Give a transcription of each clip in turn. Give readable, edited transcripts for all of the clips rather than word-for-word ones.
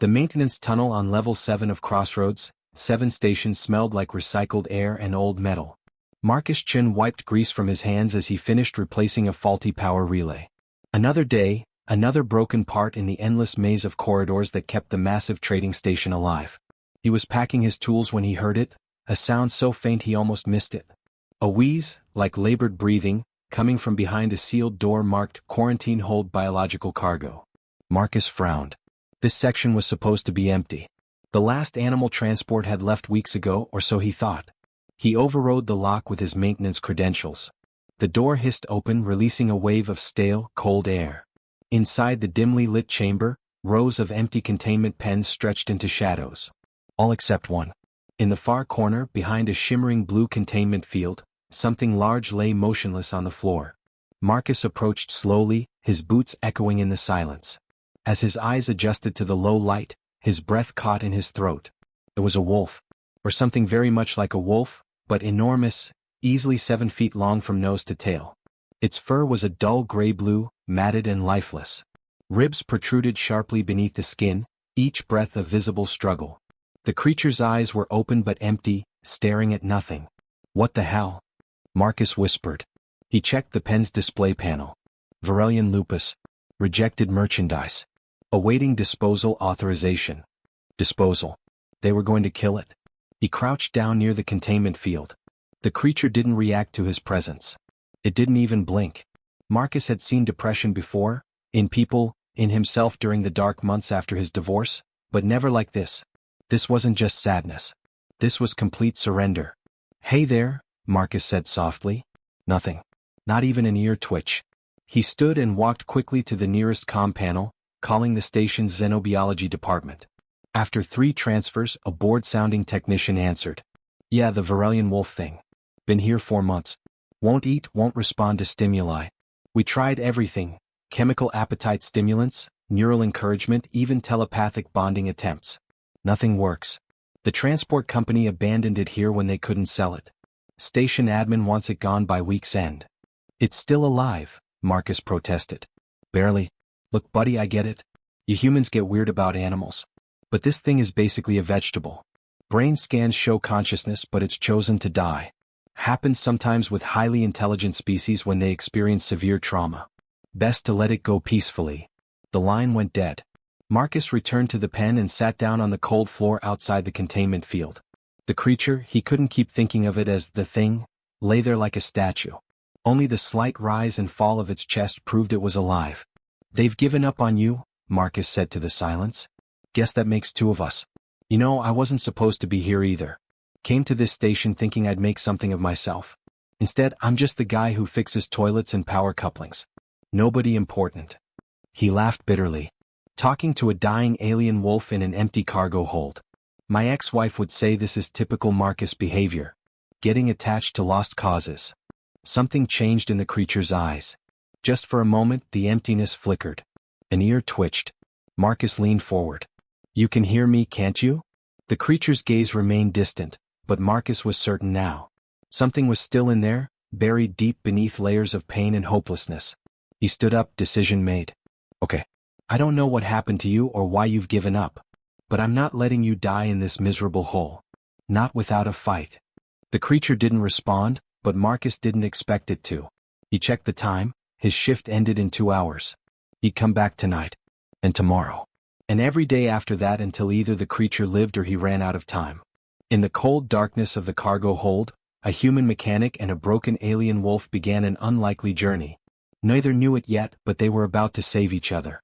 The maintenance tunnel on level 7 of Crossroads, 7 stations smelled like recycled air and old metal. Marcus Chin wiped grease from his hands as he finished replacing a faulty power relay. Another day, another broken part in the endless maze of corridors that kept the massive trading station alive. He was packing his tools when he heard it, a sound so faint he almost missed it. A wheeze, like labored breathing, coming from behind a sealed door marked "Quarantine Hold Biological Cargo." Marcus frowned. This section was supposed to be empty. The last animal transport had left weeks ago, or so he thought. He overrode the lock with his maintenance credentials. The door hissed open, releasing a wave of stale, cold air. Inside the dimly lit chamber, rows of empty containment pens stretched into shadows. All except one. In the far corner, behind a shimmering blue containment field, something large lay motionless on the floor. Marcus approached slowly, his boots echoing in the silence. As his eyes adjusted to the low light, his breath caught in his throat. It was a wolf. Or something very much like a wolf, but enormous, easily 7 feet long from nose to tail. Its fur was a dull gray-blue, matted and lifeless. Ribs protruded sharply beneath the skin, each breath a visible struggle. The creature's eyes were open but empty, staring at nothing. "What the hell?" Marcus whispered. He checked the pen's display panel. Varelian lupus. Rejected merchandise. Awaiting disposal authorization. Disposal. They were going to kill it. He crouched down near the containment field. The creature didn't react to his presence. It didn't even blink. Marcus had seen depression before, in people, in himself during the dark months after his divorce, but never like this. This wasn't just sadness. This was complete surrender. "Hey there," Marcus said softly. Nothing. Not even an ear twitch. He stood and walked quickly to the nearest comm panel, calling the station's xenobiology department. After 3 transfers, a bored-sounding technician answered. "Yeah, the Varelian wolf thing. Been here 4 months. Won't eat, won't respond to stimuli. We tried everything, chemical appetite stimulants, neural encouragement, even telepathic bonding attempts. Nothing works. The transport company abandoned it here when they couldn't sell it. Station admin wants it gone by week's end." "It's still alive," Marcus protested. "Barely. Look, buddy, I get it. You humans get weird about animals. But this thing is basically a vegetable. Brain scans show consciousness, but it's chosen to die. Happens sometimes with highly intelligent species when they experience severe trauma. Best to let it go peacefully." The line went dead. Marcus returned to the pen and sat down on the cold floor outside the containment field. The creature, he couldn't keep thinking of it as the thing, lay there like a statue. Only the slight rise and fall of its chest proved it was alive. "They've given up on you," Marcus said to the silence. "Guess that makes 2 of us. You know, I wasn't supposed to be here either. Came to this station thinking I'd make something of myself. Instead, I'm just the guy who fixes toilets and power couplings. Nobody important." He laughed bitterly. "Talking to a dying alien wolf in an empty cargo hold. My ex-wife would say this is typical Marcus behavior. Getting attached to lost causes." Something changed in the creature's eyes. Just for a moment, the emptiness flickered. An ear twitched. Marcus leaned forward. "You can hear me, can't you?" The creature's gaze remained distant, but Marcus was certain now. Something was still in there, buried deep beneath layers of pain and hopelessness. He stood up, decision made. "Okay. I don't know what happened to you or why you've given up. But I'm not letting you die in this miserable hole. Not without a fight." The creature didn't respond, but Marcus didn't expect it to. He checked the time. His shift ended in 2 hours. He'd come back tonight. And tomorrow. And every day after that until either the creature lived or he ran out of time. In the cold darkness of the cargo hold, a human mechanic and a broken alien wolf began an unlikely journey. Neither knew it yet, but they were about to save each other.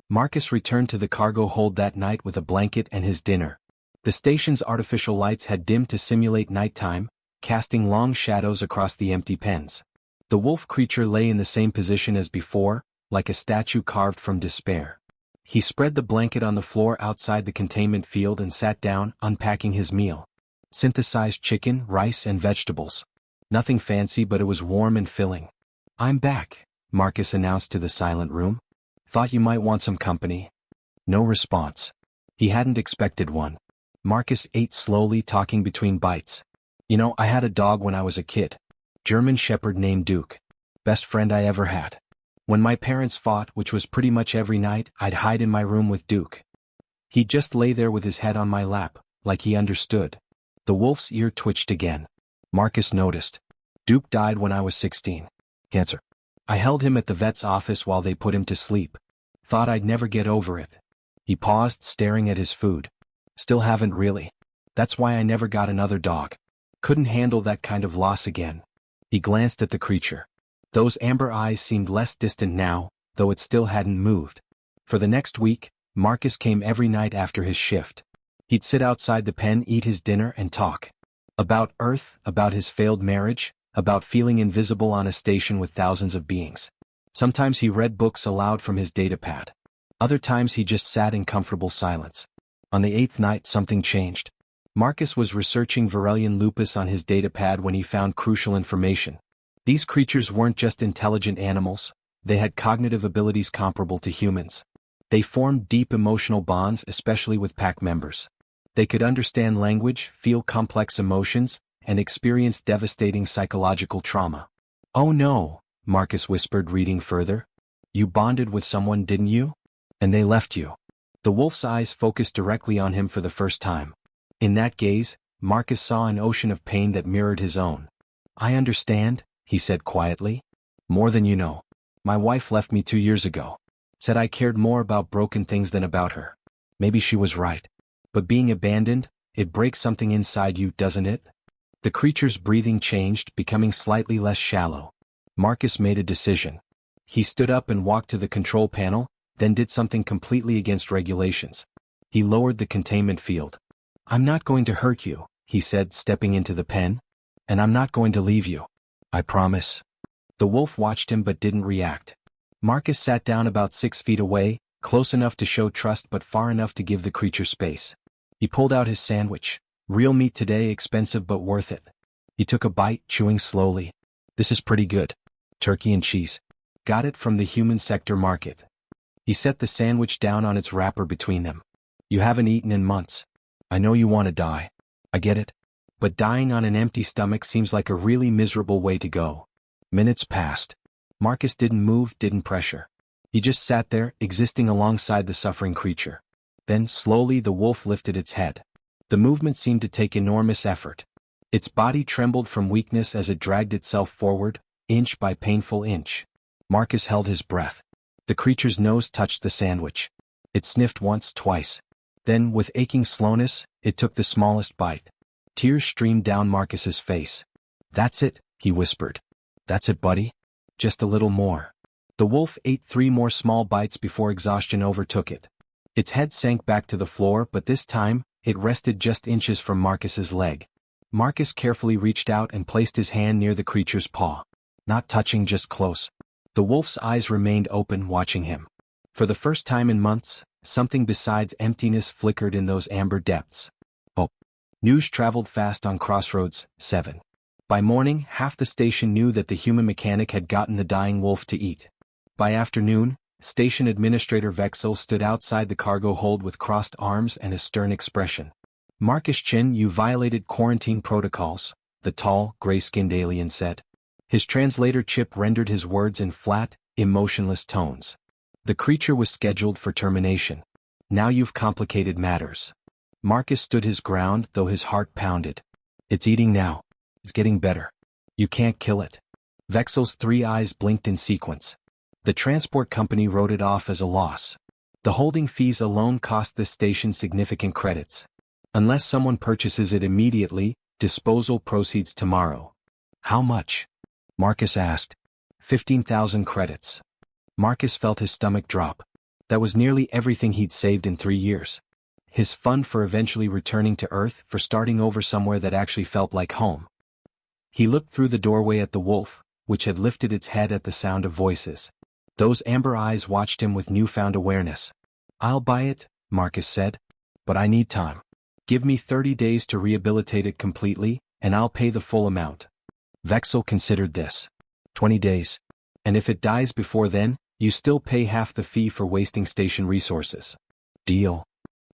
Marcus returned to the cargo hold that night with a blanket and his dinner. The station's artificial lights had dimmed to simulate nighttime, casting long shadows across the empty pens. The wolf creature lay in the same position as before, like a statue carved from despair. He spread the blanket on the floor outside the containment field and sat down, unpacking his meal. Synthesized chicken, rice, and vegetables. Nothing fancy, but it was warm and filling. "I'm back," Marcus announced to the silent room. "Thought you might want some company." No response. He hadn't expected one. Marcus ate slowly, talking between bites. "You know, I had a dog when I was a kid. German shepherd named Duke. Best friend I ever had. When my parents fought, which was pretty much every night, I'd hide in my room with Duke. He'd just lay there with his head on my lap, like he understood. The wolf's ear twitched again. Marcus noticed. Duke died when I was 16. Cancer. I held him at the vet's office while they put him to sleep. Thought I'd never get over it. He paused, staring at his food. Still haven't really. That's why I never got another dog. Couldn't handle that kind of loss again. He glanced at the creature. Those amber eyes seemed less distant now, though it still hadn't moved. For the next week, Marcus came every night after his shift. He'd sit outside the pen, eat his dinner, and talk. About Earth, about his failed marriage, about feeling invisible on a station with thousands of beings. Sometimes he read books aloud from his datapad. Other times he just sat in comfortable silence. On the 8th night something changed. Marcus was researching Varelian lupus on his datapad when he found crucial information. These creatures weren't just intelligent animals, they had cognitive abilities comparable to humans. They formed deep emotional bonds, especially with pack members. They could understand language, feel complex emotions, and experience devastating psychological trauma. "Oh no," Marcus whispered, reading further. "You bonded with someone, didn't you? And they left you." The wolf's eyes focused directly on him for the first time. In that gaze, Marcus saw an ocean of pain that mirrored his own. "I understand," he said quietly. "More than you know. My wife left me 2 years ago. Said I cared more about broken things than about her. Maybe she was right. But being abandoned, it breaks something inside you, doesn't it?" The creature's breathing changed, becoming slightly less shallow. Marcus made a decision. He stood up and walked to the control panel, then did something completely against regulations. He lowered the containment field. "I'm not going to hurt you," he said, stepping into the pen. "And I'm not going to leave you. I promise." The wolf watched him but didn't react. Marcus sat down about 6 feet away, close enough to show trust but far enough to give the creature space. He pulled out his sandwich. "Real meat today, expensive but worth it." He took a bite, chewing slowly. "This is pretty good. Turkey and cheese. Got it from the human sector market." He set the sandwich down on its wrapper between them. "You haven't eaten in months. I know you want to die. I get it. But dying on an empty stomach seems like a really miserable way to go." Minutes passed. Marcus didn't move, didn't pressure. He just sat there, existing alongside the suffering creature. Then, slowly, the wolf lifted its head. The movement seemed to take enormous effort. Its body trembled from weakness as it dragged itself forward, inch by painful inch. Marcus held his breath. The creature's nose touched the sandwich. It sniffed once, twice. Then, with aching slowness, it took the smallest bite. Tears streamed down Marcus's face. "That's it," he whispered. "That's it, buddy. Just a little more." The wolf ate 3 more small bites before exhaustion overtook it. Its head sank back to the floor, but this time, it rested just inches from Marcus's leg. Marcus carefully reached out and placed his hand near the creature's paw. Not touching, just close. The wolf's eyes remained open, watching him. For the first time in months, something besides emptiness flickered in those amber depths. Hope. News traveled fast on Crossroads 7. By morning, half the station knew that the human mechanic had gotten the dying wolf to eat. By afternoon, Station Administrator Vexel stood outside the cargo hold with crossed arms and a stern expression. "Marcus Chin, you violated quarantine protocols," the tall, gray-skinned alien said. His translator chip rendered his words in flat, emotionless tones. The creature was scheduled for termination. "Now you've complicated matters." Marcus stood his ground, though his heart pounded. "It's eating now. It's getting better. You can't kill it." Vexel's 3 eyes blinked in sequence. The transport company wrote it off as a loss. The holding fees alone cost this station significant credits. Unless someone purchases it immediately, disposal proceeds tomorrow. "How much?" Marcus asked. 15,000 credits. Marcus felt his stomach drop. That was nearly everything he'd saved in 3 years. His fund for eventually returning to Earth, for starting over somewhere that actually felt like home. He looked through the doorway at the wolf, which had lifted its head at the sound of voices. Those amber eyes watched him with newfound awareness. "I'll buy it," Marcus said. "But I need time. Give me 30 days to rehabilitate it completely, and I'll pay the full amount." Vexel considered this. 20 days. "And if it dies before then, you still pay half the fee for wasting station resources." "Deal."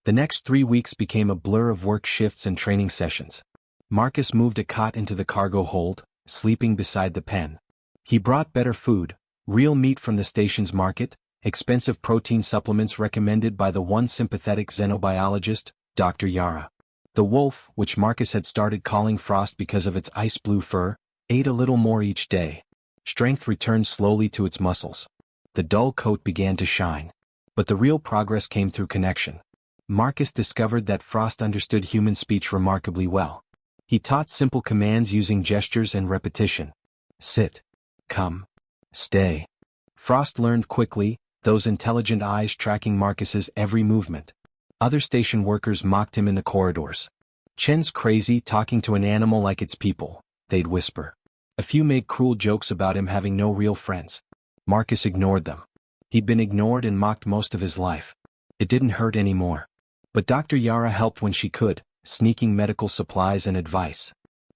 The next 3 weeks became a blur of work shifts and training sessions. Marcus moved a cot into the cargo hold, sleeping beside the pen. He brought better food, real meat from the station's market, expensive protein supplements recommended by the one sympathetic xenobiologist, Dr. Yara. The wolf, which Marcus had started calling Frost because of its ice blue fur, ate a little more each day. Strength returned slowly to its muscles. The dull coat began to shine. But the real progress came through connection. Marcus discovered that Frost understood human speech remarkably well. He taught simple commands using gestures and repetition. Sit. Come. Stay. Frost learned quickly, those intelligent eyes tracking Marcus's every movement. Other station workers mocked him in the corridors. "Chen's crazy talking to an animal like it's people," they'd whisper. A few made cruel jokes about him having no real friends. Marcus ignored them. He'd been ignored and mocked most of his life. It didn't hurt anymore. But Dr. Yara helped when she could, sneaking medical supplies and advice.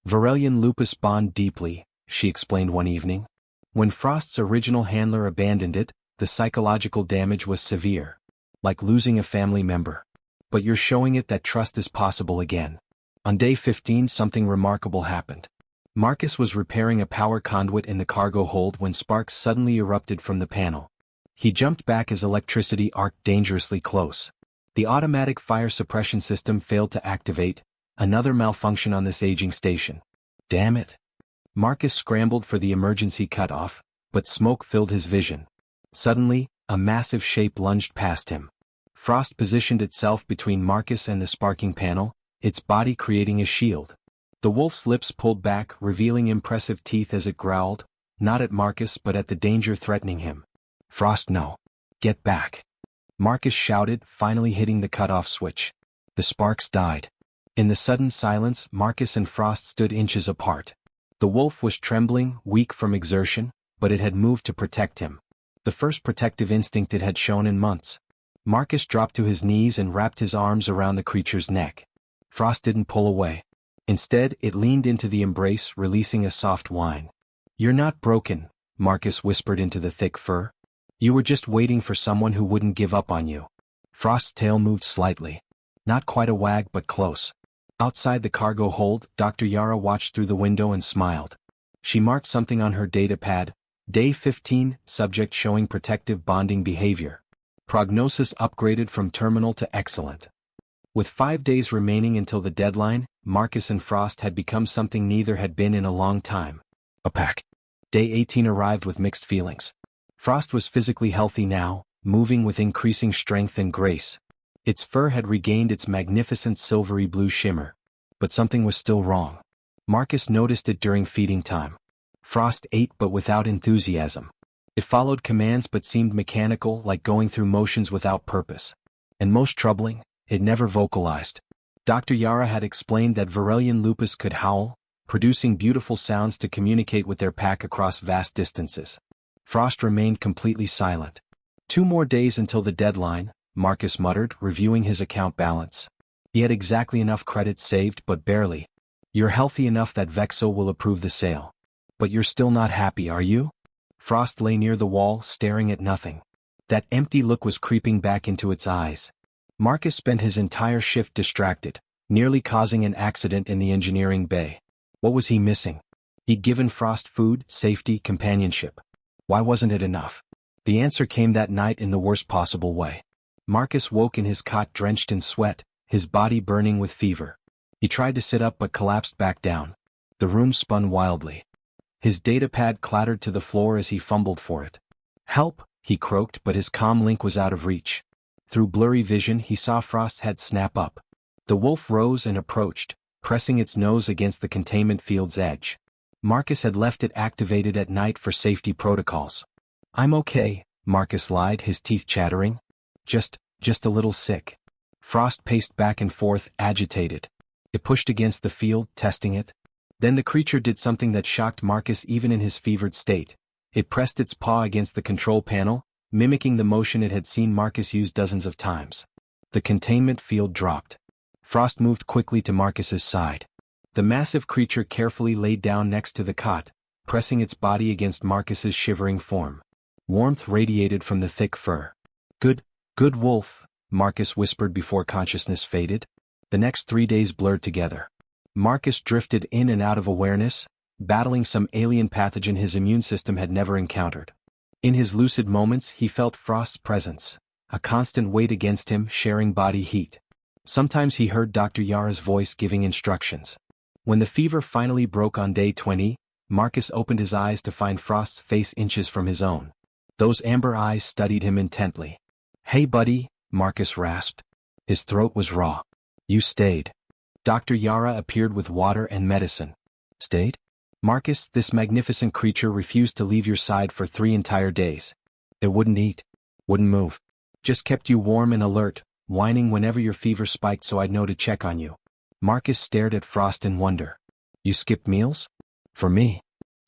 Varelian lupus bond deeply, she explained one evening. When Frost's original handler abandoned it, the psychological damage was severe. Like losing a family member. But you're showing it that trust is possible again. On day 15 something remarkable happened. Marcus was repairing a power conduit in the cargo hold when sparks suddenly erupted from the panel. He jumped back as electricity arced dangerously close. The automatic fire suppression system failed to activate, another malfunction on this aging station. Damn it. Marcus scrambled for the emergency cutoff, but smoke filled his vision. Suddenly, a massive shape lunged past him. Frost positioned itself between Marcus and the sparking panel, its body creating a shield. The wolf's lips pulled back, revealing impressive teeth as it growled, not at Marcus but at the danger threatening him. "Frost, no. Get back." Marcus shouted, finally hitting the cutoff switch. The sparks died. In the sudden silence, Marcus and Frost stood inches apart. The wolf was trembling, weak from exertion, but it had moved to protect him. The first protective instinct it had shown in months. Marcus dropped to his knees and wrapped his arms around the creature's neck. Frost didn't pull away. Instead, it leaned into the embrace, releasing a soft whine. "You're not broken," Marcus whispered into the thick fur. "You were just waiting for someone who wouldn't give up on you." Frost's tail moved slightly. Not quite a wag but close. Outside the cargo hold, Dr. Yara watched through the window and smiled. She marked something on her data pad. Day 15, subject showing protective bonding behavior. Prognosis upgraded from terminal to excellent. With 5 days remaining until the deadline, Marcus and Frost had become something neither had been in a long time. A pack. Day 18 arrived with mixed feelings. Frost was physically healthy now, moving with increasing strength and grace. Its fur had regained its magnificent silvery blue shimmer. But something was still wrong. Marcus noticed it during feeding time. Frost ate but without enthusiasm. It followed commands but seemed mechanical, like going through motions without purpose. And most troubling, it never vocalized. Dr. Yara had explained that Varelian lupus could howl, producing beautiful sounds to communicate with their pack across vast distances. Frost remained completely silent. 2 more days until the deadline, Marcus muttered, reviewing his account balance. He had exactly enough credits saved, but barely. "You're healthy enough that Vexo will approve the sale. But you're still not happy, are you?" Frost lay near the wall, staring at nothing. That empty look was creeping back into its eyes. Marcus spent his entire shift distracted, nearly causing an accident in the engineering bay. What was he missing? He'd given Frost food, safety, companionship. Why wasn't it enough? The answer came that night in the worst possible way. Marcus woke in his cot drenched in sweat, his body burning with fever. He tried to sit up but collapsed back down. The room spun wildly. His datapad clattered to the floor as he fumbled for it. "Help," he croaked, but his comm link was out of reach. Through blurry vision he saw Frost's head snap up. The wolf rose and approached, pressing its nose against the containment field's edge. Marcus had left it activated at night for safety protocols. "I'm okay," Marcus lied, his teeth chattering. Just a little sick." Frost paced back and forth, agitated. It pushed against the field, testing it. Then the creature did something that shocked Marcus even in his fevered state. It pressed its paw against the control panel, mimicking the motion it had seen Marcus use dozens of times. The containment field dropped. Frost moved quickly to Marcus's side. The massive creature carefully laid down next to the cot, pressing its body against Marcus's shivering form. Warmth radiated from the thick fur. Good wolf," Marcus whispered before consciousness faded. The next 3 days blurred together. Marcus drifted in and out of awareness, battling some alien pathogen his immune system had never encountered. In his lucid moments he felt Frost's presence, a constant weight against him sharing body heat. Sometimes he heard Dr. Yara's voice giving instructions. When the fever finally broke on day 20, Marcus opened his eyes to find Frost's face inches from his own. Those amber eyes studied him intently. "Hey buddy," Marcus rasped. His throat was raw. "You stayed." Dr. Yara appeared with water and medicine. "Stayed?" "Marcus, this magnificent creature refused to leave your side for 3 entire days. It wouldn't eat. Wouldn't move. Just kept you warm and alert, whining whenever your fever spiked so I'd know to check on you." Marcus stared at Frost in wonder. "You skipped meals? For me?"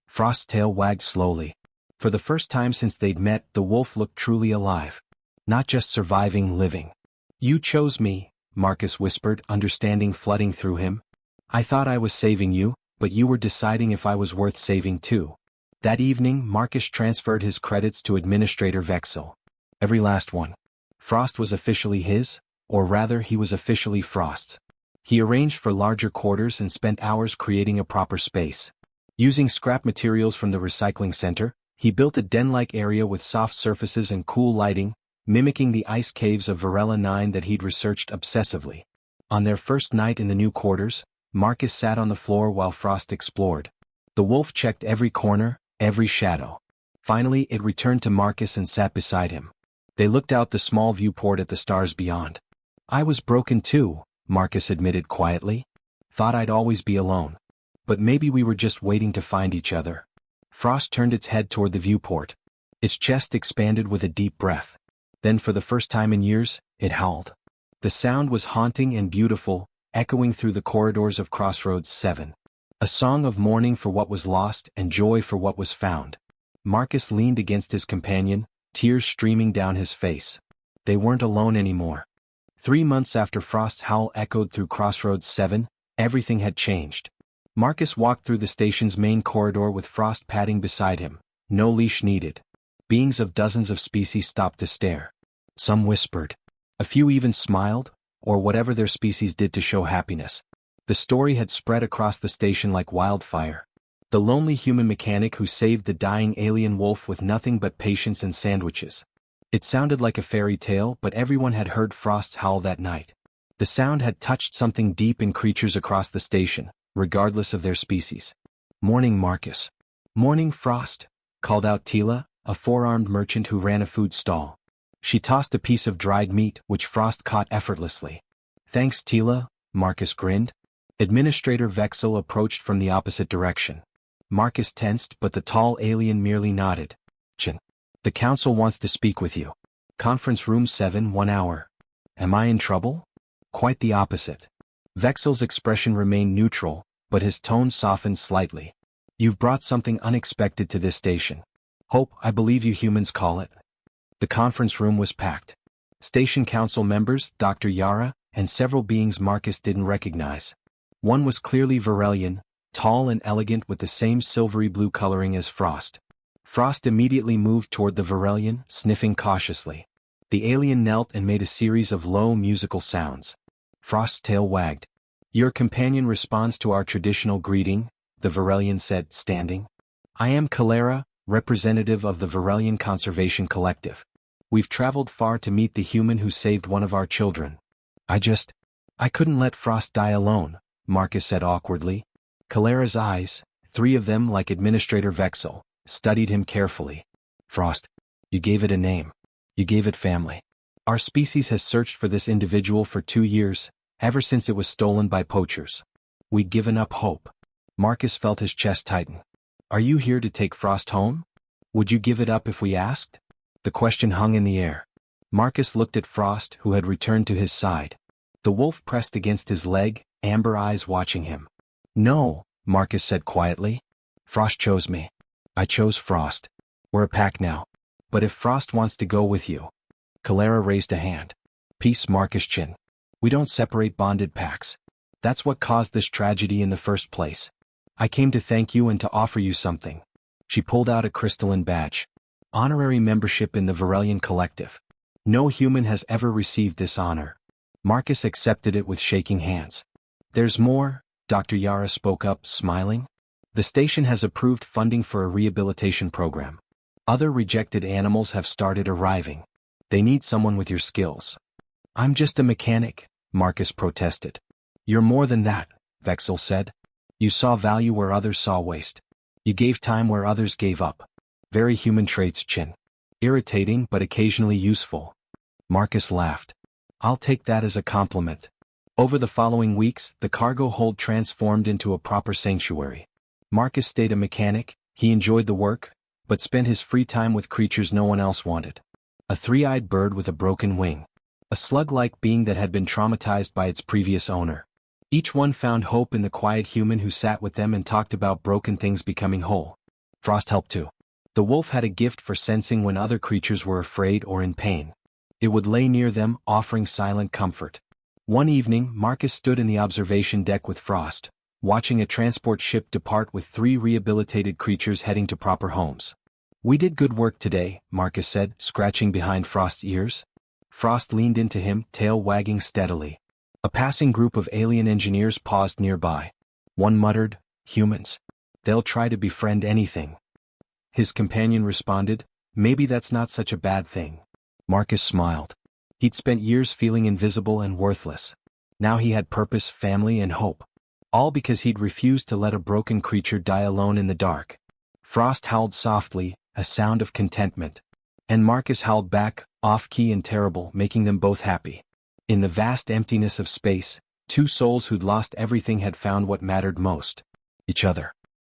Frost's tail wagged slowly. For the first time since they'd met, the wolf looked truly alive. Not just surviving, living. "You chose me," Marcus whispered, understanding flooding through him. "I thought I was saving you, but you were deciding if I was worth saving too." That evening, Marcus transferred his credits to Administrator Vexel. Every last one. Frost was officially his, or rather he was officially Frost's. He arranged for larger quarters and spent hours creating a proper space. Using scrap materials from the recycling center, he built a den-like area with soft surfaces and cool lighting, mimicking the ice caves of Varela 9 that he'd researched obsessively. On their first night in the new quarters, Marcus sat on the floor while Frost explored. The wolf checked every corner, every shadow. Finally it returned to Marcus and sat beside him. They looked out the small viewport at the stars beyond. "I was broken too," Marcus admitted quietly. "Thought I'd always be alone. But maybe we were just waiting to find each other." Frost turned its head toward the viewport. Its chest expanded with a deep breath. Then for the first time in years, it howled. The sound was haunting and beautiful, echoing through the corridors of Crossroads 7. A song of mourning for what was lost and joy for what was found. Marcus leaned against his companion, tears streaming down his face. They weren't alone anymore. 3 months after Frost's howl echoed through Crossroads 7, everything had changed. Marcus walked through the station's main corridor with Frost padding beside him, no leash needed. Beings of dozens of species stopped to stare. Some whispered. A few even smiled, or whatever their species did to show happiness. The story had spread across the station like wildfire. The lonely human mechanic who saved the dying alien wolf with nothing but patience and sandwiches. It sounded like a fairy tale, but everyone had heard Frost's howl that night. The sound had touched something deep in creatures across the station, regardless of their species. "Morning, Marcus." "Morning, Frost," called out Tila, a 4-armed merchant who ran a food stall. She tossed a piece of dried meat, which Frost caught effortlessly. "Thanks, Tila," Marcus grinned. Administrator Vexel approached from the opposite direction. Marcus tensed, but the tall alien merely nodded. "Chin. The council wants to speak with you. Conference room 7, 1 hour." "Am I in trouble?" "Quite the opposite." Vexel's expression remained neutral, but his tone softened slightly. "You've brought something unexpected to this station. Hope, I believe you humans call it." The conference room was packed. Station council members, Dr. Yara, and several beings Marcus didn't recognize. One was clearly Varelian, tall and elegant with the same silvery blue coloring as Frost. Frost immediately moved toward the Varelian, sniffing cautiously. The alien knelt and made a series of low musical sounds. Frost's tail wagged. "Your companion responds to our traditional greeting," the Varelian said, standing. "I am Calera, representative of the Varelian Conservation Collective. We've traveled far to meet the human who saved one of our children. I couldn't let Frost die alone," Marcus said awkwardly. Calera's eyes, 3 of them like Administrator Vexel, studied him carefully. "Frost, you gave it a name. You gave it family. Our species has searched for this individual for 2 years, ever since it was stolen by poachers. We'd given up hope." Marcus felt his chest tighten. "Are you here to take Frost home? Would you give it up if we asked?" The question hung in the air. Marcus looked at Frost, who had returned to his side. The wolf pressed against his leg, amber eyes watching him. "No," Marcus said quietly. "Frost chose me. I chose Frost. We're a pack now. But if Frost wants to go with you..." Calera raised a hand. "Peace, Marcus Chin. We don't separate bonded packs. That's what caused this tragedy in the first place. I came to thank you and to offer you something." She pulled out a crystalline badge. "Honorary membership in the Varelian Collective. No human has ever received this honor." Marcus accepted it with shaking hands. "There's more," Dr. Yara spoke up, smiling. "The station has approved funding for a rehabilitation program. Other rejected animals have started arriving. They need someone with your skills. I'm just a mechanic, Marcus protested. You're more than that, Vexel said. You saw value where others saw waste. You gave time where others gave up. Very human traits, Chin. Irritating but occasionally useful. Marcus laughed. I'll take that as a compliment. Over the following weeks, the cargo hold transformed into a proper sanctuary. Marcus stayed a mechanic. He enjoyed the work, but spent his free time with creatures no one else wanted. A three-eyed bird with a broken wing. A slug-like being that had been traumatized by its previous owner. Each one found hope in the quiet human who sat with them and talked about broken things becoming whole. Frost helped too. The wolf had a gift for sensing when other creatures were afraid or in pain. It would lay near them, offering silent comfort. One evening, Marcus stood in the observation deck with Frost, watching a transport ship depart with 3 rehabilitated creatures heading to proper homes. We did good work today, Marcus said, scratching behind Frost's ears. Frost leaned into him, tail wagging steadily. A passing group of alien engineers paused nearby. One muttered, humans. They'll try to befriend anything. His companion responded, maybe that's not such a bad thing. Marcus smiled. He'd spent years feeling invisible and worthless. Now he had purpose, family, and hope. All because he'd refused to let a broken creature die alone in the dark. Frost howled softly, a sound of contentment. And Marcus howled back, off-key and terrible, making them both happy. In the vast emptiness of space, 2 souls who'd lost everything had found what mattered most. Each other.